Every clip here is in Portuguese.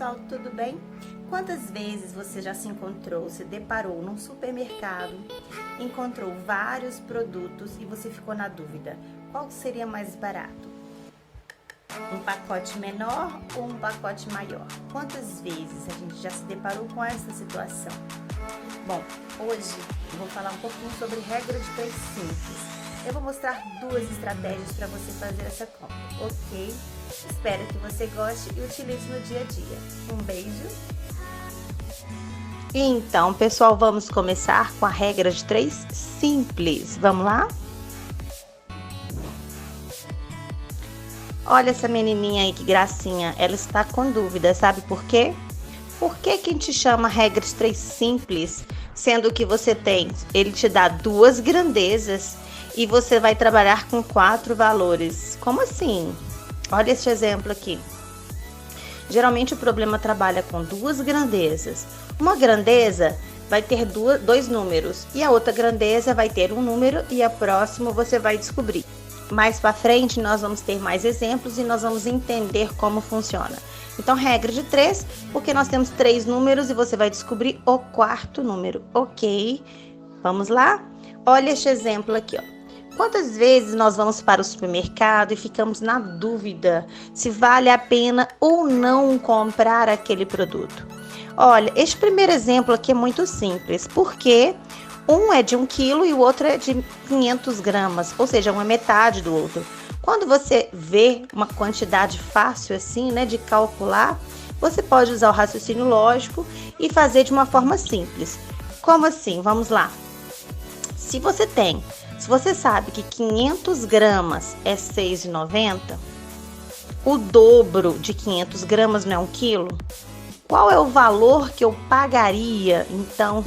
pessoal, tudo bem? Quantas vezes você já se deparou num supermercado, encontrou vários produtos e você ficou na dúvida, qual seria mais barato? Um pacote menor ou um pacote maior? Quantas vezes a gente já se deparou com essa situação? Bom, hoje eu vou falar um pouquinho sobre regra de preço simples. Eu vou mostrar duas estratégias para você fazer essa compra, ok? Espero que você goste e utilize no dia a dia. Um beijo! Então, pessoal, vamos começar com a regra de 3 simples. Vamos lá? Olha essa menininha aí, que gracinha. Ela está com dúvida, sabe por quê? Por que que a gente chama regra de 3 simples, sendo que ele te dá 2 grandezas e você vai trabalhar com 4 valores? Como assim? Olha esse exemplo aqui. Geralmente o problema trabalha com 2 grandezas. Uma grandeza vai ter 2 números e a outra grandeza vai ter um número e a próxima você vai descobrir. Mais para frente nós vamos ter mais exemplos e nós vamos entender como funciona. Então, regra de 3, porque nós temos 3 números e você vai descobrir o 4º número, ok? Vamos lá? Olha este exemplo aqui, ó. Quantas vezes nós vamos para o supermercado e ficamos na dúvida se vale a pena ou não comprar aquele produto? Olha, este primeiro exemplo aqui é muito simples, porque um é de 1 quilo e o outro é de 500 gramas, ou seja, um é metade do outro. Quando você vê uma quantidade fácil assim, né, de calcular, você pode usar o raciocínio lógico e fazer de uma forma simples. Como assim? Vamos lá. Se você sabe que 500 gramas é R$ 6,90, o dobro de 500 gramas não é 1 quilo, qual é o valor que eu pagaria, então,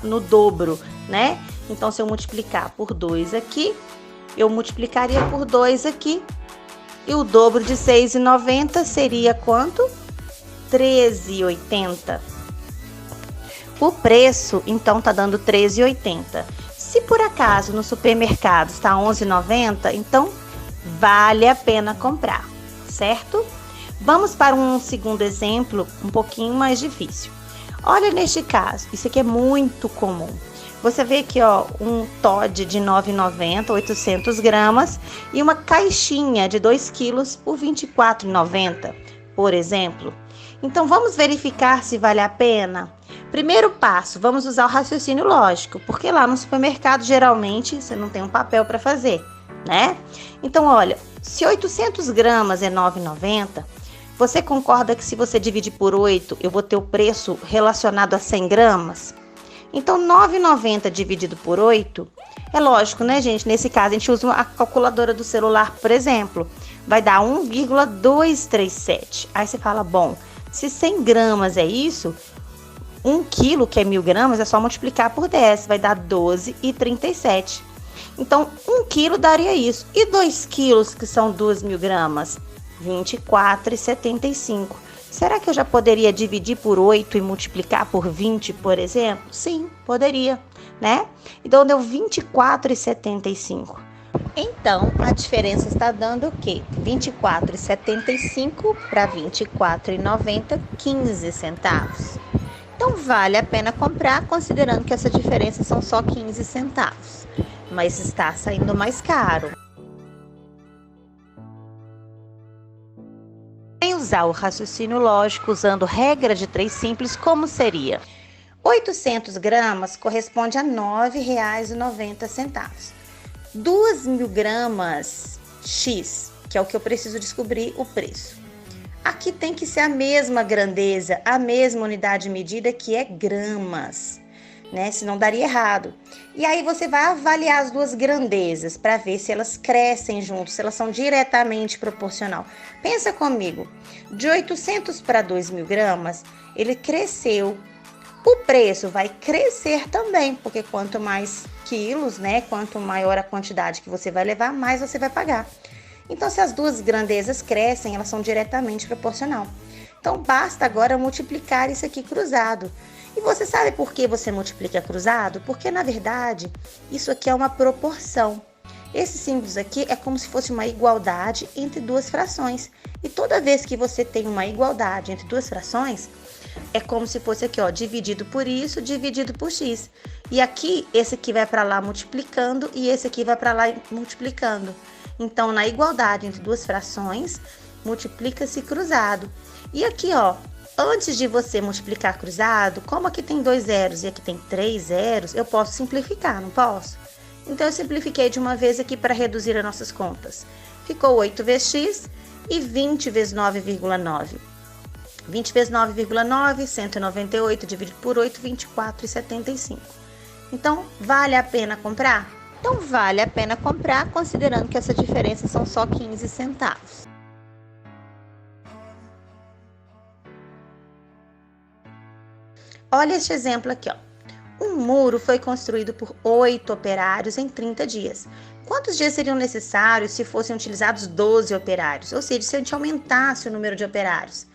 no dobro, né? Então, se eu multiplicar por 2 aqui, eu multiplicaria por 2 aqui, e o dobro de 6,90 seria quanto? R$ 13,80. O preço, então, tá dando R$ 13,80. Se por acaso no supermercado está R$ 11,90, então vale a pena comprar, certo? Vamos para um segundo exemplo, um pouquinho mais difícil. Olha neste caso, isso aqui é muito comum. Você vê aqui, ó, um Toddy de R$ 9,90, 800 gramas, e uma caixinha de 2 quilos por R$ 24,90, por exemplo. Então, vamos verificar se vale a pena? Primeiro passo, vamos usar o raciocínio lógico, porque lá no supermercado, geralmente, você não tem um papel para fazer, né? Então, olha, se 800 gramas é R$ 9,90, você concorda que se você dividir por 8, eu vou ter o preço relacionado a 100 gramas? Então, R$ 9,90 dividido por 8, é lógico, né, gente? Nesse caso, a gente usa a calculadora do celular, por exemplo, vai dar 1,237. Aí você fala, bom, se 100 gramas é isso, 1 quilo, que é 1.000 gramas, é só multiplicar por 10, vai dar 12,37. Então, 1 quilo daria isso. E 2 quilos, que são 2.000 gramas? 24,75. Será que eu já poderia dividir por 8 e multiplicar por 20, por exemplo? Sim, poderia, né? Então, deu 24,75. Então, a diferença está dando o quê? 24,75 para 24,90, 15 centavos. Então, vale a pena comprar, considerando que essa diferença são só 15 centavos. Mas está saindo mais caro. Sem usar o raciocínio lógico, usando regra de 3 simples, como seria? 800 gramas corresponde a R$ 9,90. 2.000 gramas X, que é o que eu preciso descobrir o preço. Aqui tem que ser a mesma grandeza, a mesma unidade de medida, que é gramas, né? Senão daria errado. E aí você vai avaliar as 2 grandezas para ver se elas crescem juntos, se elas são diretamente proporcional. Pensa comigo, de 800 para 2.000 gramas, ele cresceu. O preço vai crescer também, porque quanto mais quilos, né? Quanto maior a quantidade que você vai levar, mais você vai pagar. Então, se as 2 grandezas crescem, elas são diretamente proporcional. Então, basta agora multiplicar isso aqui cruzado. E você sabe por que você multiplica cruzado? Porque, na verdade, isso aqui é uma proporção. Esses símbolos aqui é como se fosse uma igualdade entre duas frações. E toda vez que você tem uma igualdade entre duas frações, é como se fosse aqui, ó, dividido por isso, dividido por x. E aqui, esse aqui vai para lá multiplicando e esse aqui vai para lá multiplicando. Então, na igualdade entre duas frações, multiplica-se cruzado. E aqui, ó, antes de você multiplicar cruzado, como aqui tem 2 zeros e aqui tem 3 zeros, eu posso simplificar, não posso? Então, eu simplifiquei de uma vez aqui para reduzir as nossas contas. Ficou 8 vezes x e 20 vezes 9,9. 20 vezes 9,9, 198, dividido por 8, 24,75. Então, vale a pena comprar? Então, vale a pena comprar, considerando que essa diferença são só 15 centavos. Olha este exemplo aqui, ó. Um muro foi construído por 8 operários em 30 dias. Quantos dias seriam necessários se fossem utilizados 12 operários? Ou seja, se a gente aumentasse o número de operários.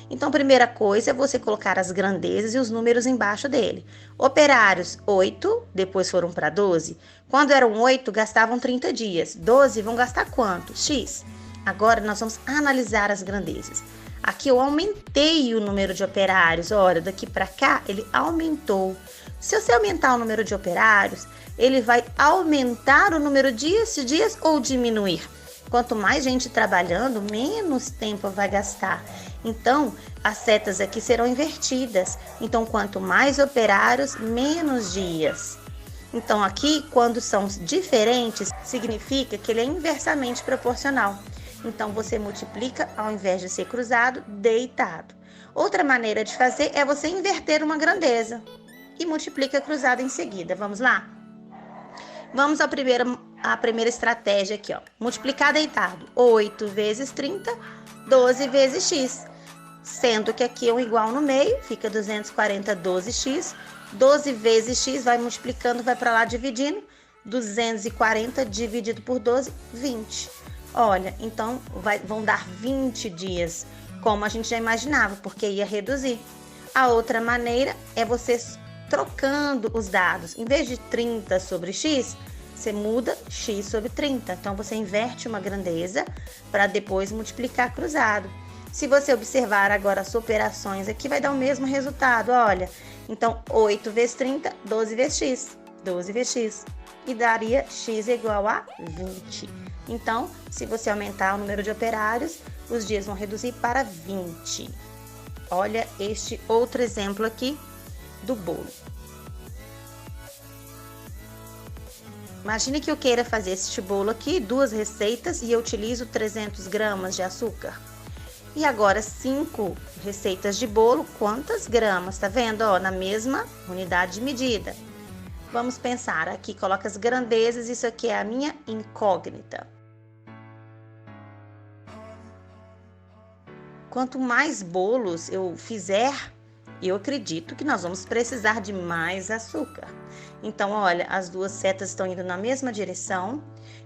Então, primeira coisa é você colocar as grandezas e os números embaixo dele. Operários, 8, depois foram para 12. Quando eram 8, gastavam 30 dias. 12 vão gastar quanto? X. Agora, nós vamos analisar as grandezas. Aqui eu aumentei o número de operários. Olha, daqui para cá, ele aumentou. Se você aumentar o número de operários, ele vai aumentar o número de dias ou diminuir? Quanto mais gente trabalhando, menos tempo vai gastar. Então, as setas aqui serão invertidas. Então, quanto mais operários, menos dias. Então, aqui, quando são diferentes, significa que ele é inversamente proporcional. Então, você multiplica, ao invés de ser cruzado, deitado. Outra maneira de fazer é você inverter uma grandeza e multiplica cruzado em seguida. Vamos lá? Vamos à primeira estratégia aqui, ó. Multiplicar deitado. 8 vezes 30, 12 vezes x. Sendo que aqui é um igual no meio, fica 240, 12x. 12 vezes x, vai multiplicando, vai para lá dividindo. 240 dividido por 12, 20. Olha, então vão dar 20 dias, como a gente já imaginava, porque ia reduzir. A outra maneira é você trocando os dados. Em vez de 30 sobre x, você muda x sobre 30. Então, você inverte uma grandeza para depois multiplicar cruzado. Se você observar agora as operações aqui, vai dar o mesmo resultado, olha. Então, 8 vezes 30, 12 vezes x. 12 vezes x. E daria x igual a 20. Então, se você aumentar o número de operários, os dias vão reduzir para 20. Olha este outro exemplo aqui do bolo. Imagine que eu queira fazer este bolo aqui, 2 receitas, e eu utilizo 300 gramas de açúcar. E agora 5 receitas de bolo, quantas gramas? Tá vendo? Ó, na mesma unidade de medida. Vamos pensar aqui, coloca as grandezas, isso aqui é a minha incógnita. Quanto mais bolos eu fizer, eu acredito que nós vamos precisar de mais açúcar. Então, olha, as duas setas estão indo na mesma direção,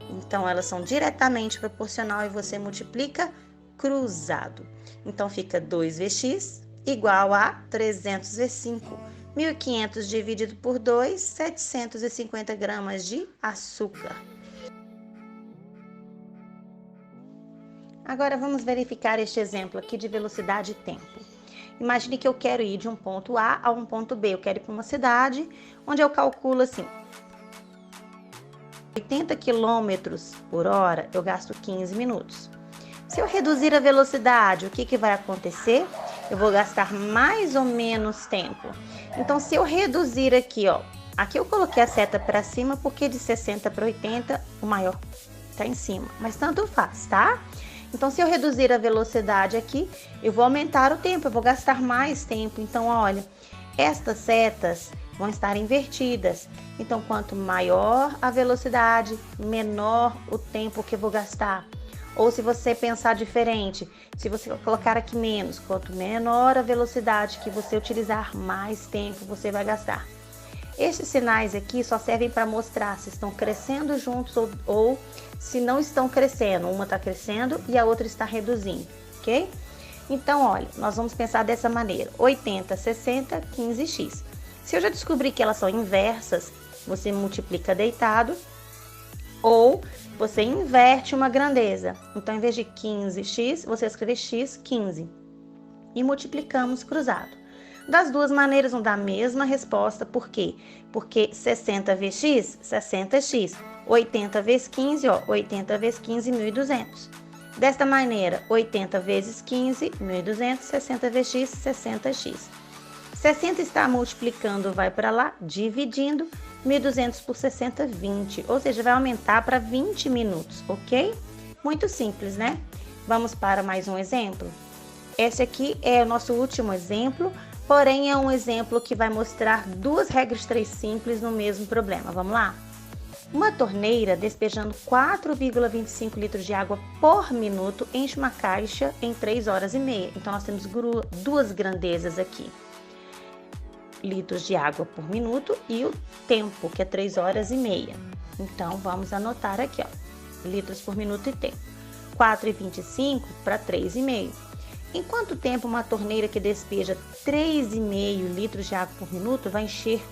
então elas são diretamente proporcional e você multiplica cruzado. Então, fica 2 vezes x igual a 300 vezes 5. 1.500 dividido por 2, 750 gramas de açúcar. Agora, vamos verificar este exemplo aqui de velocidade e tempo. Imagine que eu quero ir de um ponto A a um ponto B. Eu quero ir para uma cidade onde eu calculo assim, 80 km por hora, eu gasto 15 minutos. Se eu reduzir a velocidade, o que vai acontecer? Eu vou gastar mais ou menos tempo. Então, se eu reduzir aqui, ó, aqui eu coloquei a seta para cima porque de 60 para 80, o maior está em cima, mas tanto faz, tá? Então, se eu reduzir a velocidade aqui, eu vou aumentar o tempo, eu vou gastar mais tempo. Então, olha, estas setas vão estar invertidas. Então, quanto maior a velocidade, menor o tempo que eu vou gastar. Ou se você pensar diferente, se você colocar aqui menos, quanto menor a velocidade que você utilizar, mais tempo você vai gastar. Estes sinais aqui só servem para mostrar se estão crescendo juntos ou se não estão crescendo. Uma está crescendo e a outra está reduzindo, ok? Então, olha, nós vamos pensar dessa maneira. 80, 60, 15x. Se eu já descobri que elas são inversas, você multiplica deitado Ou você inverte uma grandeza. Então, em vez de 15x, você escreve x 15. E multiplicamos cruzado. Das duas maneiras vão dar a mesma resposta. Por quê? Porque 60 vezes x, 60x. 80 vezes 15, 80 vezes 15, 1.200. Desta maneira, 80 vezes 15, 1.200. 60 vezes x, 60x. 60 está multiplicando, vai para lá, dividindo. 1.200 por 60, 20. Ou seja, vai aumentar para 20 minutos, ok? Muito simples, né? Vamos para mais um exemplo. Esse aqui é o nosso último exemplo, porém é um exemplo que vai mostrar duas regras 3 simples no mesmo problema. Vamos lá? Uma torneira despejando 4,25 litros de água por minuto enche uma caixa em 3 horas e meia. Então, nós temos duas grandezas aqui. Litros de água por minuto e o tempo, que é 3 horas e meia. Então, vamos anotar aqui, litros por minuto e tempo. 4,25 para 3,5. Em quanto tempo uma torneira que despeja 3,5 litros de água por minuto vai encher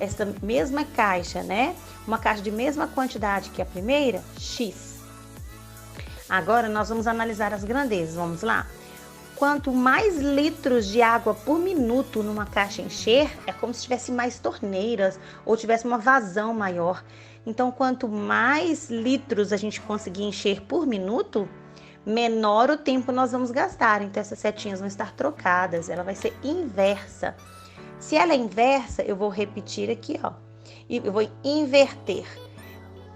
essa mesma caixa, né? Uma caixa de mesma quantidade que a primeira, X. Agora, nós vamos analisar as grandezas, vamos lá? Quanto mais litros de água por minuto numa caixa encher, é como se tivesse mais torneiras ou tivesse uma vazão maior. Então, quanto mais litros a gente conseguir encher por minuto, menor o tempo nós vamos gastar. Então, essas setinhas vão estar trocadas, ela vai ser inversa. Se ela é inversa, eu vou repetir aqui, e eu vou inverter.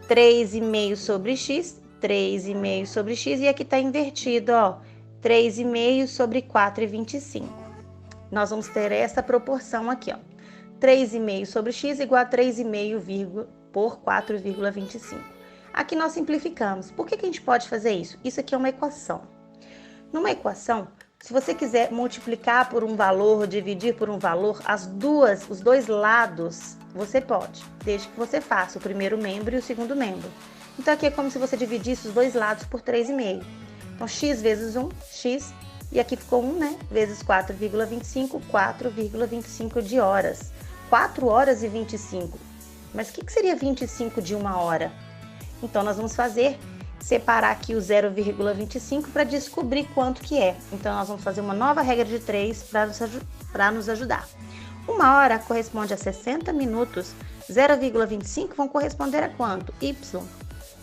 3,5 sobre x, 3,5 sobre x, e aqui está invertido, 3,5 sobre 4,25. Nós vamos ter essa proporção aqui, 3,5 sobre x igual a 3,5 por 4,25. Aqui nós simplificamos. Por que a gente pode fazer isso? Isso aqui é uma equação. Numa equação, se você quiser multiplicar por um valor, dividir por um valor, os dois lados, você pode, desde que você faça o primeiro membro e o segundo membro. Então, aqui é como se você dividisse os dois lados por 3,5. Então, x vezes 1, x, e aqui ficou 1, né? Vezes 4,25, 4,25 de horas. 4 horas e 25. Mas o que seria 25 de uma hora? Então, nós vamos separar aqui o 0,25 para descobrir quanto que é. Então, nós vamos fazer uma nova regra de 3 para nos ajudar. Uma hora corresponde a 60 minutos, 0,25 vão corresponder a quanto? Y.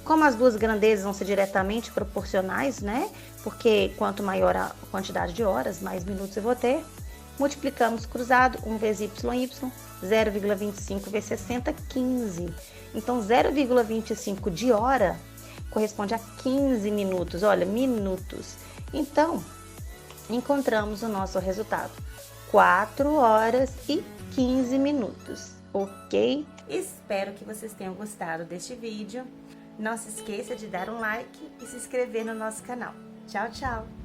Como as duas grandezas vão ser diretamente proporcionais, né? Porque quanto maior a quantidade de horas, mais minutos eu vou ter. Multiplicamos cruzado, 1 vezes y, 0,25 vezes 60, 15. Então, 0,25 de hora corresponde a 15 minutos. Olha, minutos. Então, encontramos o nosso resultado. 4 horas e 15 minutos, ok? Espero que vocês tenham gostado deste vídeo. Não se esqueça de dar um like e se inscrever no nosso canal. Tchau, tchau!